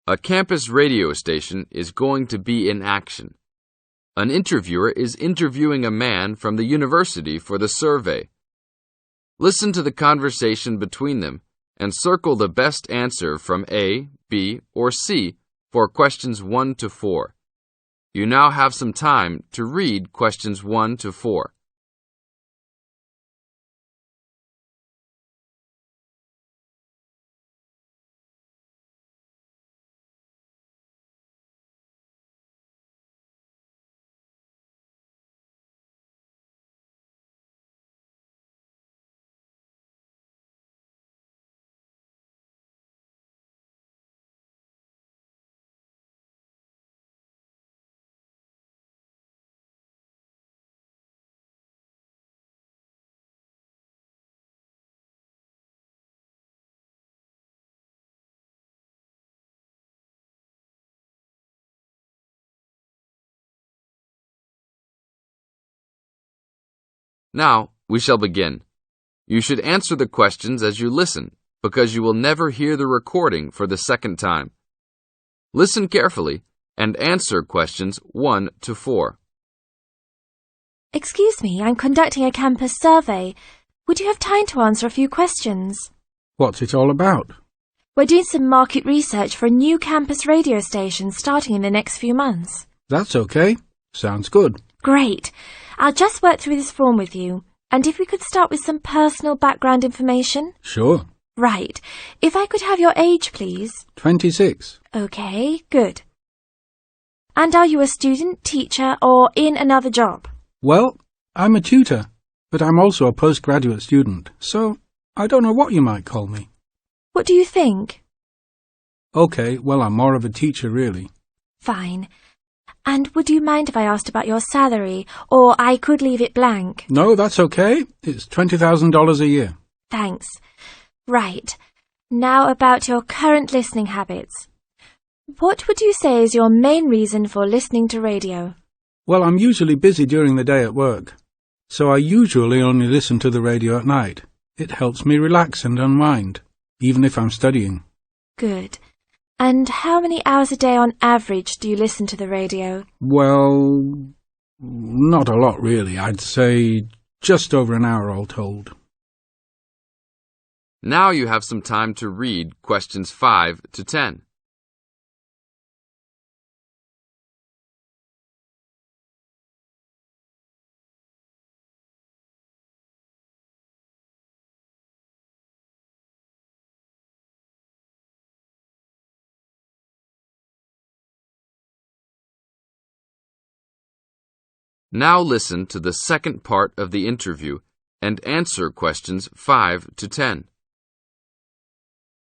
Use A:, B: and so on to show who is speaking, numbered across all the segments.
A: A campus radio station is going to be in action. An interviewer is interviewing a man from the university for the survey. Listen to the conversation between them and circle the best answer from A, B, or C for questions 1 to 4. You now have some time to read questions 1 to 4. Now, we shall begin. You should answer the questions as you listen, because you will never hear the recording for the second time. Listen carefully and answer questions 1 to 4.
B: Excuse me, I'm conducting a campus survey. Would you have time to answer a few questions?
C: What's it all about?
B: We're doing some market research for a new campus radio station starting in the next few months.
C: That's okay. Sounds good.
B: Great. I'll just work through this form with you. And if we could start with some personal background information?
C: Sure.
B: Right. If I could have your age, please.
C: 26.
B: Okay, good. And are you a student, teacher, or in another job?
C: Well, I'm a tutor, but I'm also a postgraduate student, so I don't know what you might call me.
B: What do you think?
C: Okay, well, I'm more of a teacher, really.
B: Fine. And would you mind if I asked about your salary, or I could leave it blank?
C: No, that's okay. It's $20,000 a year.
B: Thanks. Right. Now about your current listening habits. What would you say is your main reason for listening to radio?
C: Well, I'm usually busy during the day at work, so I usually only listen to the radio at night. It helps me relax and unwind, even if I'm studying.
B: Good. And how many hours a day on average do you listen to the radio?
C: Well, not a lot really. I'd say just over an hour all told.
A: Now you have some time to read questions 5 to 10. Now listen to the second part of the interview and answer questions 5 to 10.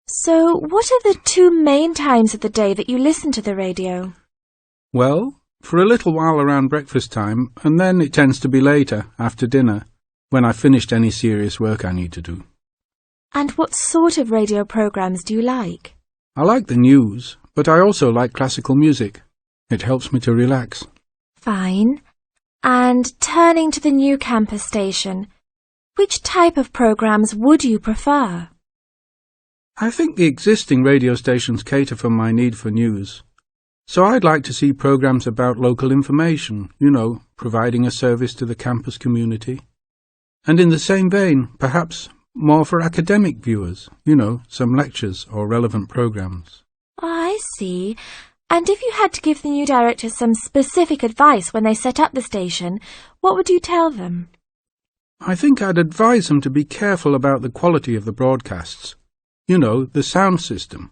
B: So, what are the 2 main times of the day that you listen to the radio?
C: Well, for a little while around breakfast time, and then it tends to be later, after dinner, when I've finished any serious work I need to do.
B: And what sort of radio programs do you like?
C: I like the news, but I also like classical music. It helps me to relax.
B: Fine. And turning to the new campus station, which type of programs would you prefer?
C: I think the existing radio stations cater for my need for news. So I'd like to see programs about local information, providing a service to the campus community. And in the same vein, perhaps more for academic viewers, some lectures or relevant programs.
B: I see. And if you had to give the new director some specific advice when they set up the station, what would you tell them?
C: I think I'd advise them to be careful about the quality of the broadcasts. The sound system.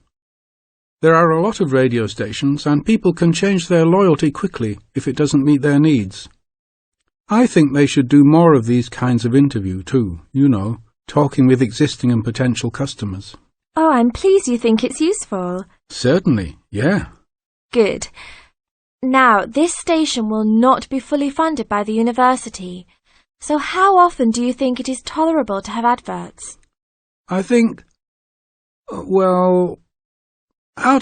C: There are a lot of radio stations, and people can change their loyalty quickly if it doesn't meet their needs. I think they should do more of these kinds of interview too, talking with existing and potential customers.
B: Oh, I'm pleased you think it's useful.
C: Certainly, yeah.
B: Good. Now, this station will not be fully funded by the university. So how often do you think it is tolerable to have adverts?
C: I think, out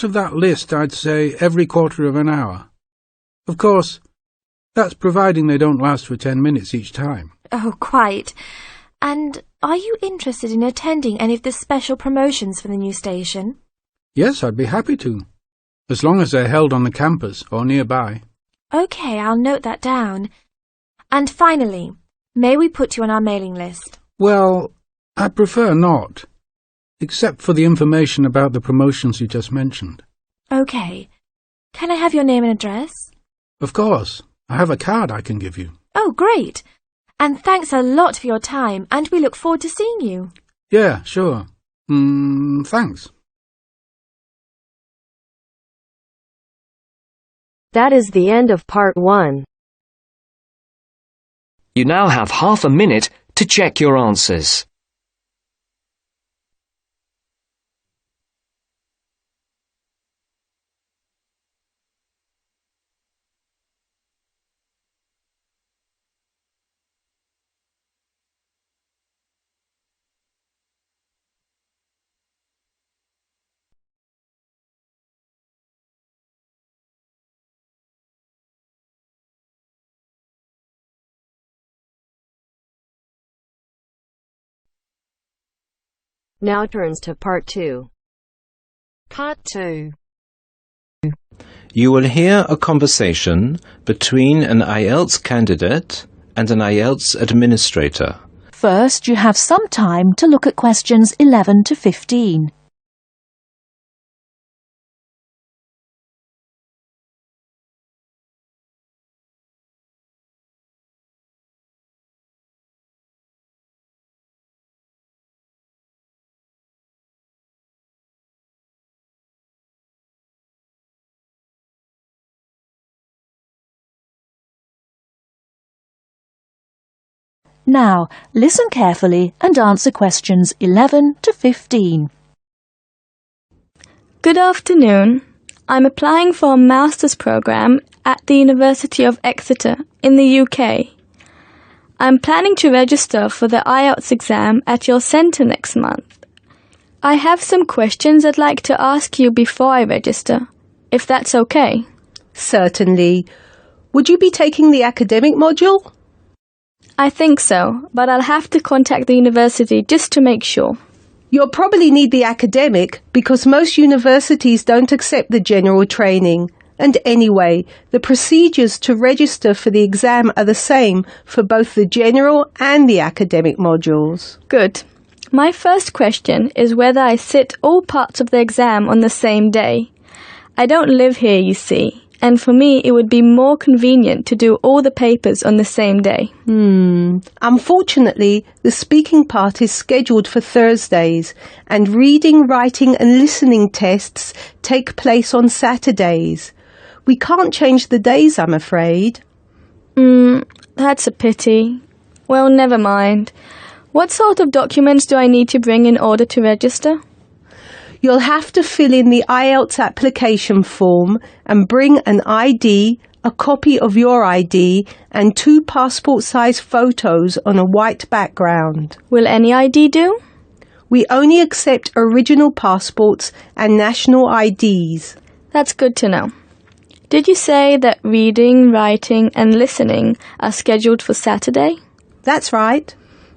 C: of that list, I'd say every quarter of an hour. Of course, that's providing they don't last for 10 minutes each time.
B: Oh, quite. And are you interested in attending any of the special promotions for the new station?
C: Yes, I'd be happy to. as long as they're held on the campus or nearby.
B: OK, I'll note that down. And finally, may we put you on our mailing list?
C: Well, I prefer not, except for the information about the promotions you just mentioned.
B: OK. Can I have your name and address?
C: Of course. I have a card I can give you.
B: Oh, great. And thanks a lot for your time, and we look forward to seeing you.
C: Yeah, sure. Thanks.
D: That is the end of part 1.
E: You now have half a minute to check your answers.
D: Now turns to part 2.
F: Part 2. You will hear a conversation between an IELTS candidate and an IELTS administrator.
G: First, you have some time to look at questions 11 to 15. Now, listen carefully and answer questions 11 to 15.
H: Good afternoon. I'm applying for a master's program at the University of Exeter in the UK. I'm planning to register for the IELTS exam at your centre next month. I have some questions I'd like to ask you before I register, if that's okay.
I: Certainly. Would you be taking the academic module?
H: I think so, but I'll have to contact the university just to make sure.
I: You'll probably need the academic because most universities don't accept the general training. And anyway, the procedures to register for the exam are the same for both the general and the academic modules.
H: Good. My first question is whether I sit all parts of the exam on the same day. I don't live here, you see. And for me, it would be more convenient to do all the papers on the same day.
I: Unfortunately, the speaking part is scheduled for Thursdays, and reading, writing and listening tests take place on Saturdays. We can't change the days, I'm afraid.
H: That's a pity. Well, never mind. What sort of documents do I need to bring in order to register?
I: You'll have to fill in the IELTS application form and bring an ID, a copy of your ID, and 2 passport-size photos on a white background.
H: Will any ID do?
I: We only accept original passports and national IDs.
H: That's good to know. Did you say that reading, writing, and listening are scheduled for Saturday?
I: That's right.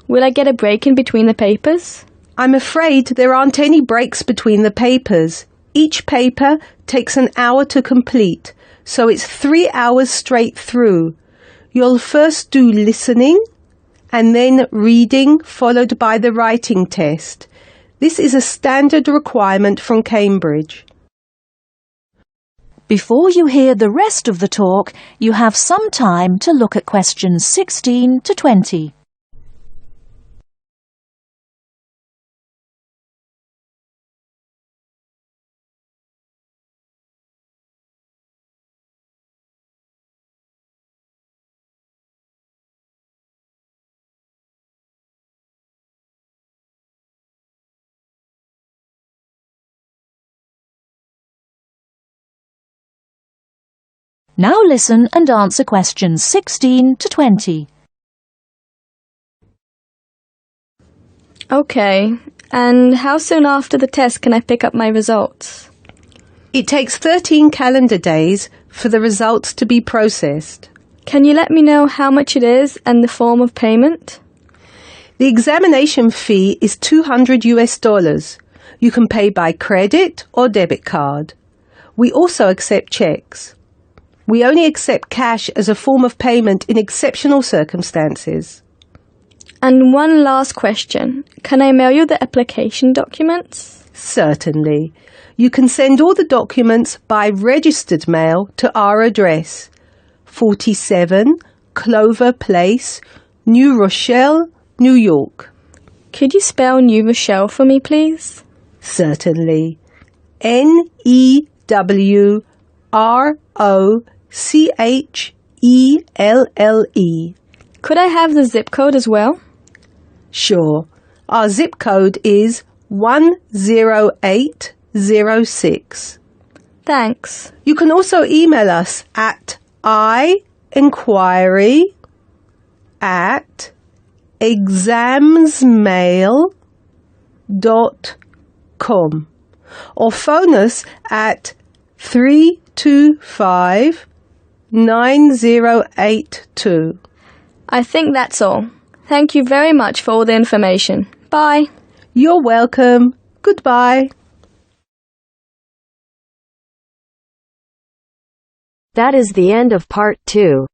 H: Will I get a break in between the papers?
I: I'm afraid there aren't any breaks between the papers. Each paper takes an hour to complete, so it's 3 hours straight through. You'll first do listening, and then reading, followed by the writing test. This is a standard requirement from Cambridge.
G: Before you hear the rest of the talk, you have some time to look at questions 16 to 20. Now listen and answer questions 16 to 20.
H: Okay, and how soon after the test can I pick up my results?
I: It takes 13 calendar days for the results to be processed.
H: Can you let me know how much it is and the form of payment?
I: The examination fee is $200 US. You can pay by credit or debit card. We also accept checks. We only accept cash as a form of payment in exceptional circumstances.
H: And one last question. Can I mail you the application documents?
I: Certainly. You can send all the documents by registered mail to our address, 47 Clover Place, New Rochelle, New York.
H: Could you spell New Rochelle for me, please?
I: Certainly. Neurrochelle.
H: Could I have the zip code as well?
I: Sure. Our zip code is 10806.
H: Thanks.
I: You can also email us at inquiry@examsmail.com or phone us at 325-9082.
H: I think that's all. Thank you very much for all the information. Bye.
I: You're welcome. Goodbye.
D: That is the end of part 2.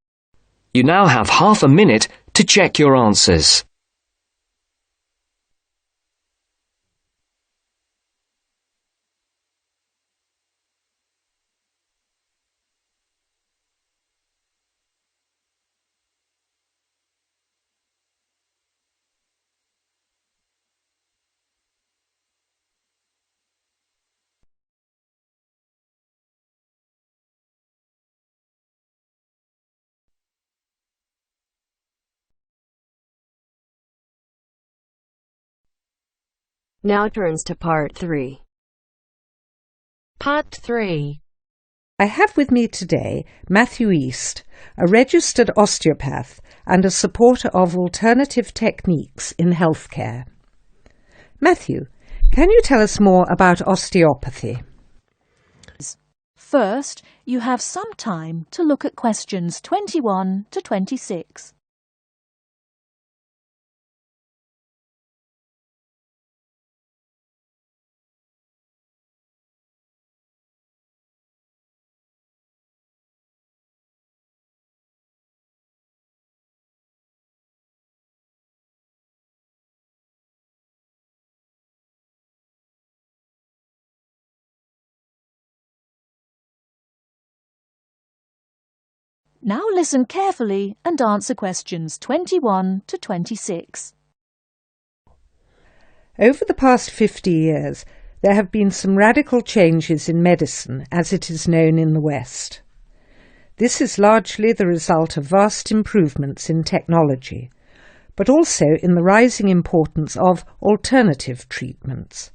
E: You now have half a minute to check your answers.
D: Now turns to part 3.
J: Part 3.
K: I have with me today Matthew East, a registered osteopath and a supporter of alternative techniques in healthcare. Matthew, can you tell us more about osteopathy?
G: First, you have some time to look at questions 21 to 26. Now listen carefully and answer questions 21 to 26.
K: Over the past 50 years, there have been some radical changes in medicine as it is known in the West. This is largely the result of vast improvements in technology, but also in the rising importance of alternative treatments.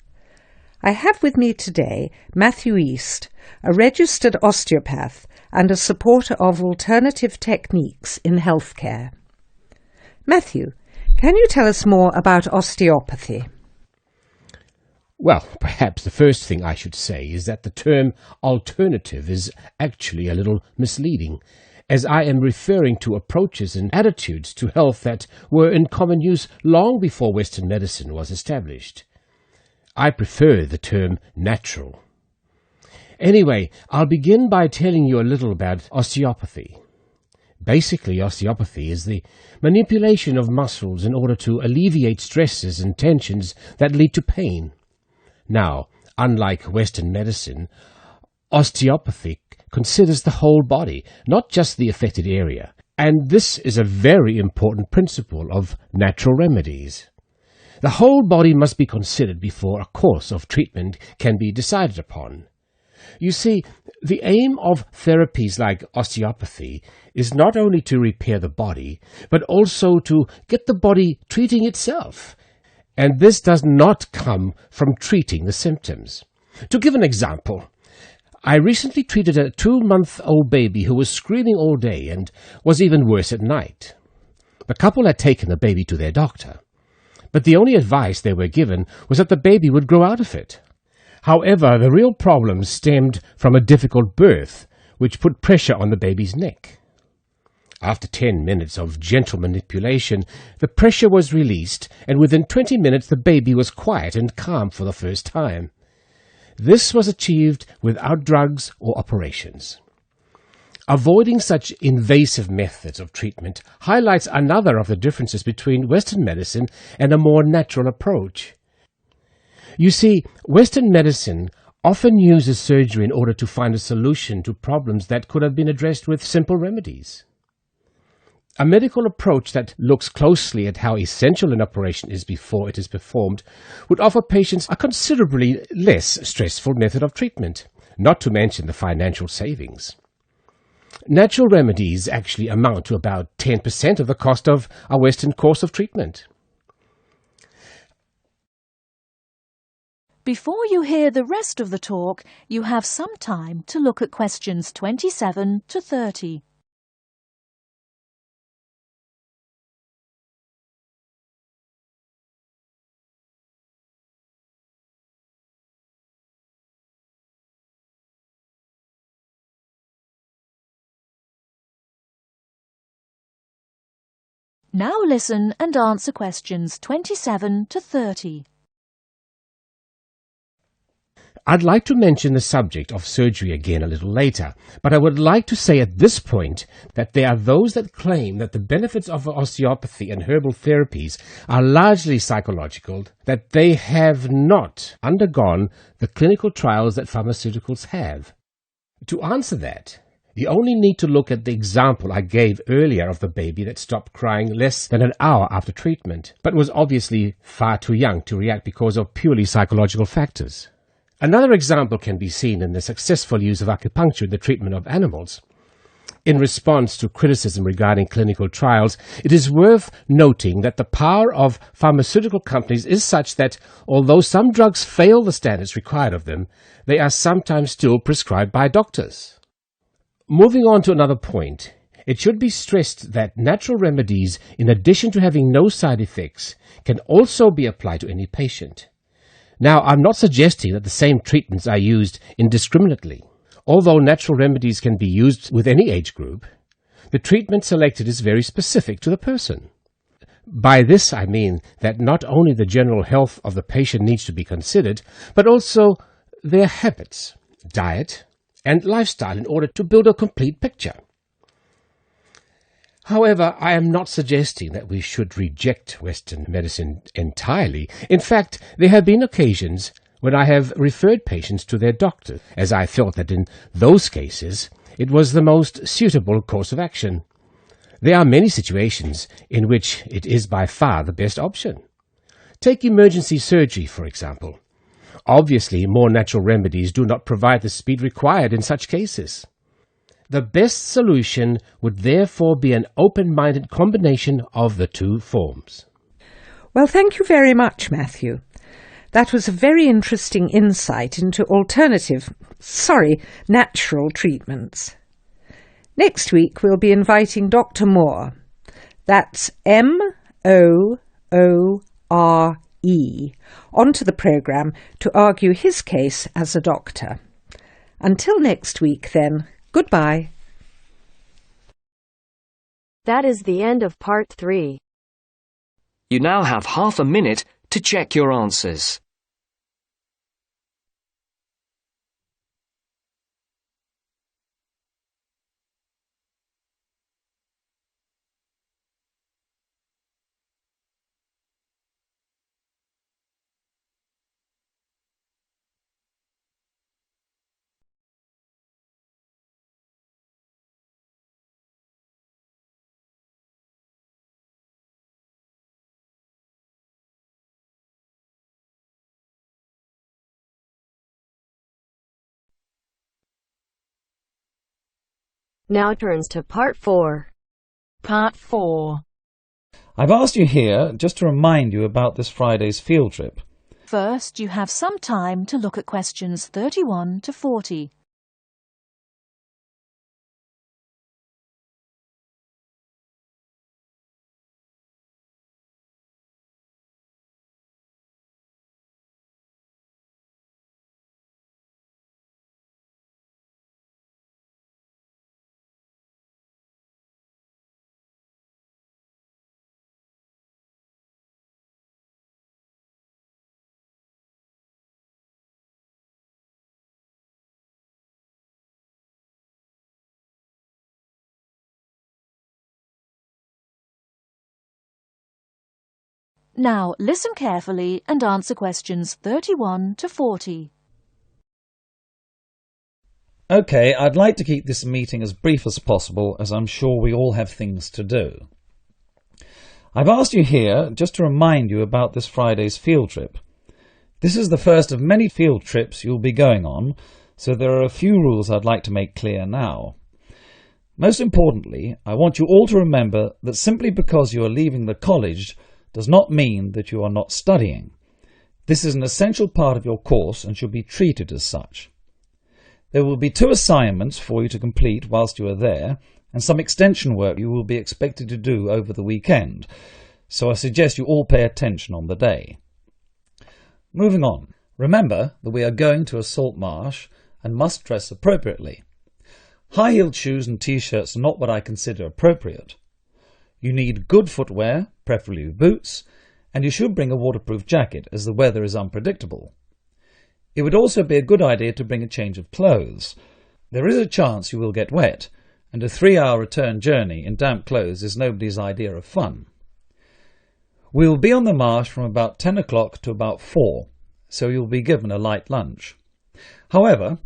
K: I have with me today Matthew East, a registered osteopath and a supporter of alternative techniques in healthcare. Matthew, can you tell us more about osteopathy?
L: Well, perhaps the first thing I should say is that the term alternative is actually a little misleading, as I am referring to approaches and attitudes to health that were in common use long before Western medicine was established. I prefer the term natural. Anyway, I'll begin by telling you a little about osteopathy. Basically, osteopathy is the manipulation of muscles in order to alleviate stresses and tensions that lead to pain. Now, unlike Western medicine, osteopathy considers the whole body, not just the affected area, and this is a very important principle of natural remedies. The whole body must be considered before a course of treatment can be decided upon. You see, the aim of therapies like osteopathy is not only to repair the body, but also to get the body treating itself. And this does not come from treating the symptoms. To give an example, I recently treated a 2-month-old baby who was screaming all day and was even worse at night. The couple had taken the baby to their doctor, but the only advice they were given was that the baby would grow out of it. However, the real problem stemmed from a difficult birth, which put pressure on the baby's neck. After 10 minutes of gentle manipulation, the pressure was released, and within 20 minutes the baby was quiet and calm for the first time. This was achieved without drugs or operations. Avoiding such invasive methods of treatment highlights another of the differences between Western medicine and a more natural approach. You see, Western medicine often uses surgery in order to find a solution to problems that could have been addressed with simple remedies. A medical approach that looks closely at how essential an operation is before it is performed would offer patients a considerably less stressful method of treatment, not to mention the financial savings. Natural remedies actually amount to about 10% of the cost of a Western course of treatment.
G: Before you hear the rest of the talk, you have some time to look at questions 27 to 30. Now listen and answer questions 27 to 30.
L: I'd like to mention the subject of surgery again a little later, but I would like to say at this point that there are those that claim that the benefits of osteopathy and herbal therapies are largely psychological, that they have not undergone the clinical trials that pharmaceuticals have. To answer that, you only need to look at the example I gave earlier of the baby that stopped crying less than an hour after treatment, but was obviously far too young to react because of purely psychological factors. Another example can be seen in the successful use of acupuncture in the treatment of animals. In response to criticism regarding clinical trials, it is worth noting that the power of pharmaceutical companies is such that, although some drugs fail the standards required of them, they are sometimes still prescribed by doctors. Moving on to another point, it should be stressed that natural remedies, in addition to having no side effects, can also be applied to any patient. Now, I'm not suggesting that the same treatments are used indiscriminately. Although natural remedies can be used with any age group, the treatment selected is very specific to the person. By this I mean that not only the general health of the patient needs to be considered, but also their habits, diet, and lifestyle in order to build a complete picture. However, I am not suggesting that we should reject Western medicine entirely. In fact, there have been occasions when I have referred patients to their doctor, as I felt that in those cases it was the most suitable course of action. There are many situations in which it is by far the best option. Take emergency surgery, for example. Obviously, more natural remedies do not provide the speed required in such cases. The best solution would therefore be an open-minded combination of the two forms.
K: Well, thank you very much, Matthew. That was a very interesting insight into natural treatments. Next week we'll be inviting Dr. Moore. That's Moore, onto the programme to argue his case as a doctor. Until next week, then, goodbye.
D: That is the end of part 3.
E: You now have half a minute to check your answers.
D: Now turns to part 4.
J: Part 4.
M: I've asked you here just to remind you about this Friday's field trip.
G: First, you have some time to look at questions 31 to 40. Now listen carefully and answer questions 31 to 40.
M: OK, I'd like to keep this meeting as brief as possible, as I'm sure we all have things to do. I've asked you here just to remind you about this Friday's field trip. This is the first of many field trips you'll be going on, so there are a few rules I'd like to make clear now. Most importantly, I want you all to remember that simply because you are leaving the college does not mean that you are not studying. This is an essential part of your course and should be treated as such. There will be 2 assignments for you to complete whilst you are there, and some extension work you will be expected to do over the weekend, so I suggest you all pay attention on the day. Moving on, remember that we are going to a salt marsh and must dress appropriately. High-heeled shoes and t-shirts are not what I consider appropriate. You need good footwear, preferably boots, and you should bring a waterproof jacket as the weather is unpredictable. It would also be a good idea to bring a change of clothes. There is a chance you will get wet, and a 3-hour return journey in damp clothes is nobody's idea of fun. We will be on the marsh from about 10 o'clock to about 4, so you will be given a light lunch. However,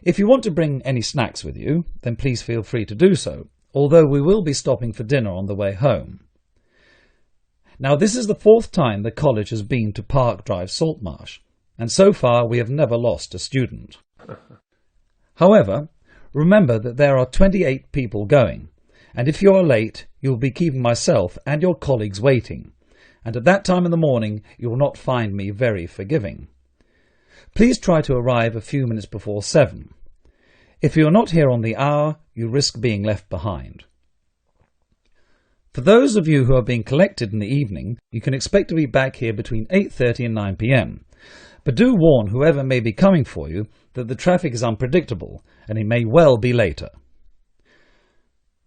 M: if you want to bring any snacks with you, then please feel free to do so, although we will be stopping for dinner on the way home. Now, this is the 4th time the college has been to Park Drive Saltmarsh, and so far we have never lost a student. However, remember that there are 28 people going, and if you are late, you will be keeping myself and your colleagues waiting, and at that time in the morning you will not find me very forgiving. Please try to arrive a few minutes before 7. If you are not here on the hour, you risk being left behind. For those of you who are being collected in the evening, you can expect to be back here between 8:30 and 9 p.m. But do warn whoever may be coming for you that the traffic is unpredictable and it may well be later.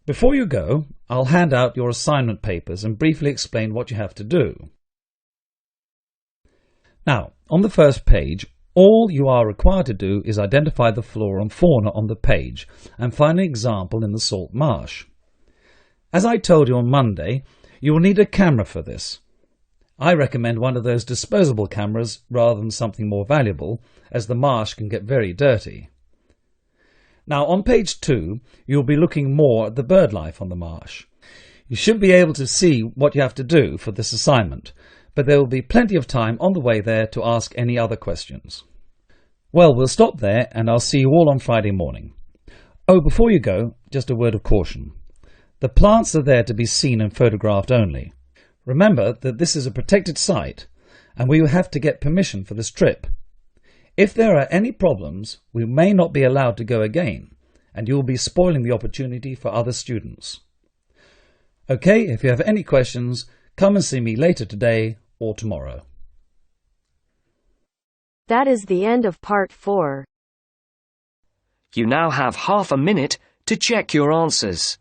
M: Before you go, I'll hand out your assignment papers and briefly explain what you have to do. Now, on the first page, all you are required to do is identify the flora and fauna on the page and find an example in the salt marsh. As I told you on Monday, you will need a camera for this. I recommend one of those disposable cameras rather than something more valuable, as the marsh can get very dirty. Now on page 2, you'll be looking more at the bird life on the marsh. You should be able to see what you have to do for this assignment, but there will be plenty of time on the way there to ask any other questions. Well, we'll stop there and I'll see you all on Friday morning. Oh, before you go, just a word of caution. The plants are there to be seen and photographed only. Remember that this is a protected site and we will have to get permission for this trip. If there are any problems, we may not be allowed to go again, and you will be spoiling the opportunity for other students. OK, if you have any questions, come and see me later today or tomorrow.
D: That is the end of part 4.
E: You now have half a minute to check your answers.